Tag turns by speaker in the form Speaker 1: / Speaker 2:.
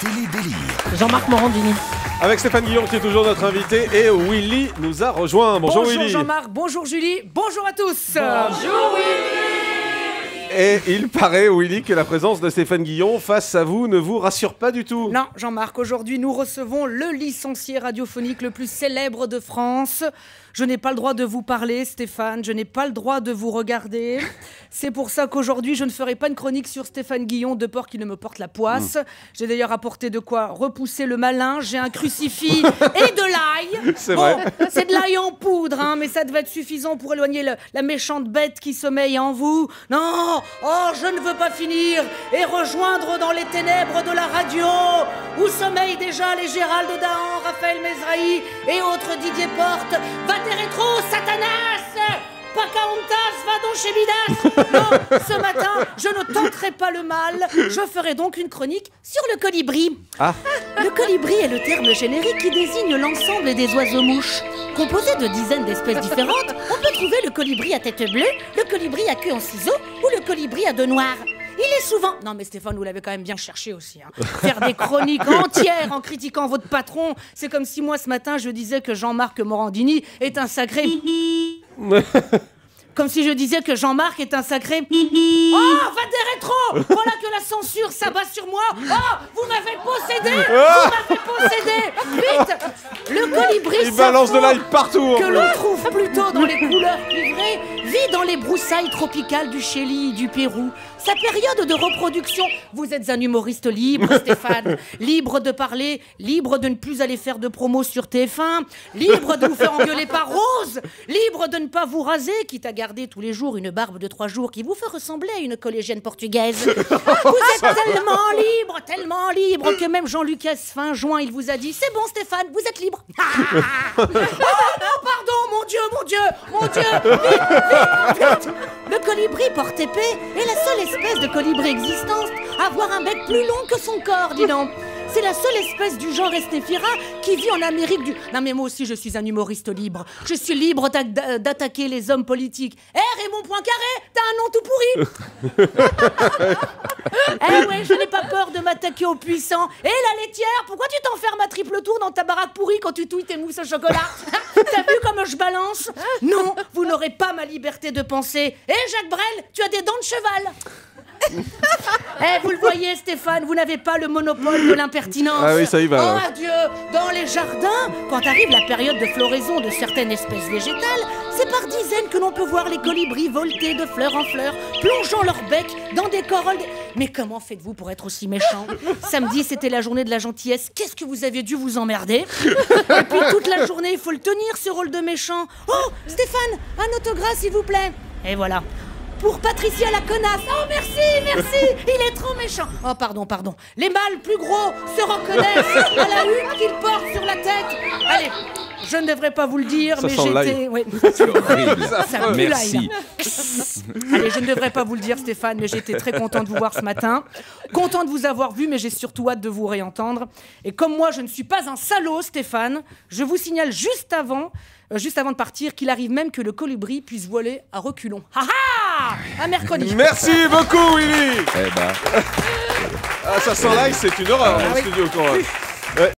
Speaker 1: Télé-délire.
Speaker 2: Jean-Marc Morandini.
Speaker 3: Avec Stéphane Guillon qui est toujours notre invité et Willy nous a rejoint. Bonjour Willy.
Speaker 2: Bonjour Jean-Marc, bonjour Julie, bonjour à tous. Bonjour Willy.
Speaker 3: Et il paraît, Willy, que la présence de Stéphane Guillon face à vous ne vous rassure pas du tout.
Speaker 2: Non, Jean-Marc, aujourd'hui nous recevons le licencié radiophonique le plus célèbre de France. Je n'ai pas le droit de vous parler, Stéphane, je n'ai pas le droit de vous regarder. C'est pour ça qu'aujourd'hui, je ne ferai pas une chronique sur Stéphane Guillon, de peur qu'il ne me porte la poisse. J'ai d'ailleurs apporté de quoi repousser le malin. J'ai un crucifix et de l'ail.
Speaker 3: C'est vrai.
Speaker 2: C'est de l'ail en poudre, hein, mais ça devait être suffisant pour éloigner la méchante bête qui sommeille en vous. Non, oh, je ne veux pas finir et rejoindre dans les ténèbres de la radio, où sommeillent déjà les Gérald Dahan, Raphaël Mesrahi et autres Didier Porte. Va des rétro, Satanas! Pocahontas, va donc chez Midas! Non, ce matin, je ne tenterai pas le mal. Je ferai donc une chronique sur le colibri.
Speaker 3: Ah.
Speaker 2: Le colibri est le terme générique qui désigne l'ensemble des oiseaux-mouches. Composé de dizaines d'espèces différentes, on peut trouver le colibri à tête bleue, le colibri à queue en ciseaux ou le colibri à dos noirs. Il est souvent... Non mais Stéphane, vous l'avez quand même bien cherché aussi. Hein. Faire des chroniques entières en critiquant votre patron, c'est comme si moi ce matin je disais que Jean-Marc Morandini est un sacré... Comme si je disais que Jean-Marc est un sacré... Oh, va des rétros! Voilà que la censure s'abat sur moi. Oh, vous m'avez possédé! Vous m'avez possédé! Vite! Le colibri
Speaker 3: Il balance de l'ail partout.
Speaker 2: que l'on trouve plutôt dans les couleurs cuivrées, vit dans les broussailles tropicales du Chili et du Pérou. Sa période de reproduction... Vous êtes un humoriste libre, Stéphane. Libre de parler, libre de ne plus aller faire de promo sur TF1, libre de vous faire engueuler par Rose, libre de ne pas vous raser, quitte à garder tous les jours une barbe de 3 jours qui vous fait ressembler à une collégienne portugaise. Vous êtes tellement libre que même Jean-Lucas, fin juin, il vous a dit « C'est bon Stéphane, vous êtes libre. » Oh non, pardon, mon Dieu, vite. Le colibri porte-épée est la seule espèce de colibri existante à avoir un bec plus long que son corps, dis donc. C'est la seule espèce du genre Estéphira qui vit en Amérique du... Non mais moi aussi je suis un humoriste libre. Je suis libre d'attaquer les hommes politiques. Raymond Poincaré, t'as un nom tout pourri. Ouais, je n'ai pas peur de m'attaquer aux puissants. La laitière, pourquoi tu t'enfermes à triple tour dans ta baraque pourrie quand tu touilles tes mousses au chocolat? T'as vu comme je balance? Non, vous n'aurez pas ma liberté de penser. Jacques Brel, tu as des dents de cheval. Vous le voyez Stéphane, vous n'avez pas le monopole de l'impertinence.
Speaker 3: Ah oui, ça y va.
Speaker 2: Oh adieu. Dans les jardins, quand arrive la période de floraison de certaines espèces végétales, c'est par dizaines que l'on peut voir les colibris volter de fleur en fleur, plongeant leur bec dans des corolles. Mais comment faites-vous pour être aussi méchant? Samedi, c'était la journée de la gentillesse. Qu'est-ce que vous aviez dû vous emmerder? Et puis toute la journée, il faut le tenir, ce rôle de méchant. Oh, Stéphane, un autographe s'il vous plaît. Et voilà. Pour Patricia la connasse. Oh merci, il est trop méchant. Oh pardon. Les mâles plus gros se reconnaissent à la hutte qu'ils portent sur la tête. Allez, je ne devrais pas vous le dire,
Speaker 3: ça
Speaker 2: mais
Speaker 3: sent
Speaker 2: j'étais... Ouais.
Speaker 1: C'est horrible.
Speaker 2: Ça pue l'ail,
Speaker 1: Merci.
Speaker 2: là. Allez, je ne devrais pas vous le dire Stéphane, mais j'étais très content de vous voir ce matin. Content de vous avoir vu, mais j'ai surtout hâte de vous réentendre. Et comme moi, je ne suis pas un salaud, Stéphane, je vous signale juste avant de partir, qu'il arrive même que le colibri puisse voler à reculons. Ha ha! À mercredi.
Speaker 3: Merci beaucoup Willy.
Speaker 1: Eh ben.
Speaker 3: Ah, ça sent l'ail, c'est une horreur dans le
Speaker 2: oui.
Speaker 3: studio quand même.